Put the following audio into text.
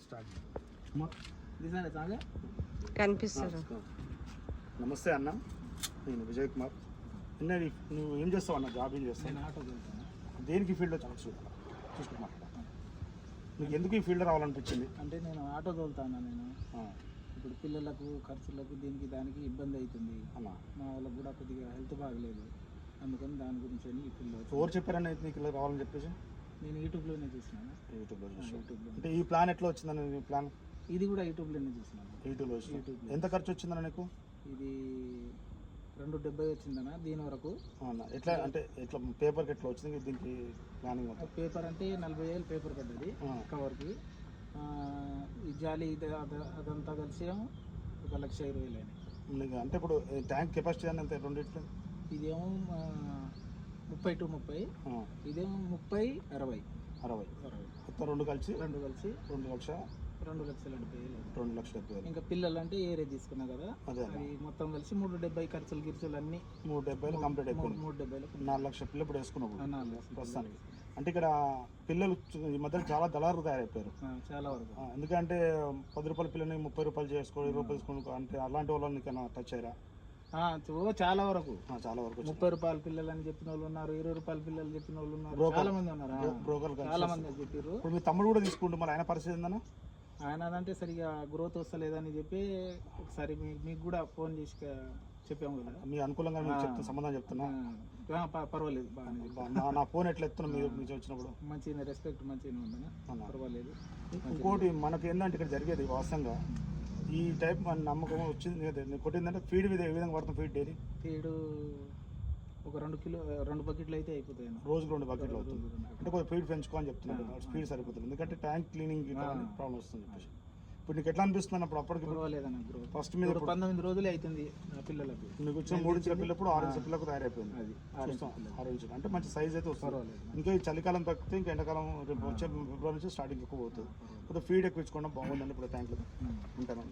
Start కనిపిస్తారు. నమస్తే అన్న, నేను విజయ్ కుమార్. నిన్న నువ్వు ఏం చేస్తావు అన్న? జాబ్ ఏం చేస్తావు? నేను ఆటో వెళ్తాను. దేనికి ఫీల్డ్లో ఛాన్స్ చూసుకుంటున్నా? నీకు ఎందుకు ఈ ఫీల్డ్ రావాలనిపించింది? అంటే నేను ఆటో తోలుతాను. నేను ఇప్పుడు పిల్లలకు ఖర్చులకు దీనికి దానికి ఇబ్బంది అవుతుంది అన్న. మా వాళ్ళకు కూడా కొద్దిగా హెల్త్ బాగలేదు, అందుకని దాని గురించి ఈ ఫీల్డ్ ఎవరు చెప్పారని నీకు ఇలా రావాలని చెప్పేసి? నేను యూట్యూబ్లోనే చూసినాను. యూట్యూబ్లో యూట్యూబ్లో అంటే ఈ ప్లాన్ ఎట్లా వచ్చిందని? నీ ప్లాన్ ఇది కూడా యూట్యూబ్లోనే చూసినాను. యూట్యూబ్లో ఎంత ఖర్చు వచ్చిందన్న నీకు? ఇది 270 వచ్చిందన్న దీని వరకు. అవునా? ఎట్లా అంటే ఎట్లా పేపర్కి ఎట్లా వచ్చింది దీనికి ప్లానింగ్ మొత్తం? పేపర్ అంటే 40,000 పేపర్ పడ్డది కవర్కి. ఈ జాలి అదంతా కలిసి 1,20,000 అయినాయి. అంటే ఇప్పుడు ట్యాంక్ కెపాసిటీ అని ఎంత రెండింటిలో? ఇదేమో 30 to 30, ఇదేమో 30-60. మొత్తం రెండు కలిసి 2,70,000. ఇంకా పిల్లలు అంటే ఏరే తీసుకున్నా కదా, అదే అది మొత్తం కలిసి 370 ఖర్చులు గిర్చులు అన్ని 370 కంప్లీట్ అయిపోయింది. 370 4 లక్షల పిల్లలు ఇప్పుడు వేసుకున్నప్పుడు 4 లక్షలు ప్రస్తుతానికి. అంటే ఇక్కడ పిల్లలు ఈ మధ్య చాలా దళారు తయారైపోయారు చాలా వరకు. ఎందుకంటే 10 రూపాయల పిల్లని 30 రూపాయలు చేసుకో, 20 రూపాయలు తీసుకో. అంటే అలాంటి వాళ్ళని టచ్ అయ్యారా? చాలా వరకు 30 రూపాయల పిల్లలు అని చెప్పిన వాళ్ళు ఉన్నారు, 20 రూపాయల పిల్లలు చెప్పిన వాళ్ళు ఉన్నారు, చాలా మంది ఉన్నారు. బ్రోకర్ చాలా మంది చెప్పారు. ఇప్పుడు మీ తమ్ముడు కూడా తీసుకుంటూ మరి ఆయన పరిస్థితి ఏందన్నా? ఆయన అదంటే సరిగా గ్రోత్ వస్తలేదని చెప్పి ఒకసారి మీకు కూడా ఫోన్ చేసి చెప్పాము కదా. మీ అనుకూలంగా మీకు చెప్తున్నా, సమాధానం చెప్తున్నా. పర్వాలేదు, బాగానే. నా ఫోన్ ఎట్లా ఎత్తున్నా మీరు వచ్చినప్పుడు? మంచిగా రెస్పెక్ట్ మంచిగా ఉందన్నా, పర్వాలేదు. ఇంకోటి మనకి ఏంటంటే ఇక్కడ జరిగేది వాస్తవంగా ఈ టైప్ మన నమ్మకం వచ్చింది కొట్టిందంటే ఫీడ్ ఏ విధంగా పడుతుంది? ఫీడ్ డైలీ ఫీడ్ ఒక 2 బకెట్లు అయితే అయిపోతాయి. రోజుకు 2 బకెట్లు అవుతుంది. అంటే కొంచెం ఫీడ్ పెంచుకోని చెప్తున్నాడు. స్పీడ్ సరిపోతుంది ఎందుకంటే ట్యాంక్ క్లీనింగ్ ప్రాబ్లం వస్తుంది చెప్పేసి. ఇప్పుడు నీకు ఎట్లా అనిపిస్తుంది? అప్పుడు అప్పటికి పర్వాలేదన్న. ఫస్ట్ మీద 19 రోజులే అవుతుంది పిల్లలకు. నీకు వచ్చిన 3 ఇంచుల పిల్లప్పుడు 6 ఇంచుల పిల్లకు తయారైపోయింది. అది 6 ఇంచులు అంటే మంచి సైజ్ అయితే వస్తుంది. ఇంకా ఈ చలికాలం తగ్గితే ఇంకా ఎండాకాలం రేపు వచ్చే ఫిబ్రవరి నుంచి స్టార్టింగ్ ఎక్కువ అవుతుంది. కొద్దిగా ఫీడ్ ఎక్కువ ఇచ్చుకోవడం బాగుందండి ఇప్పుడు ట్యాంక్లో. ఉంటాను.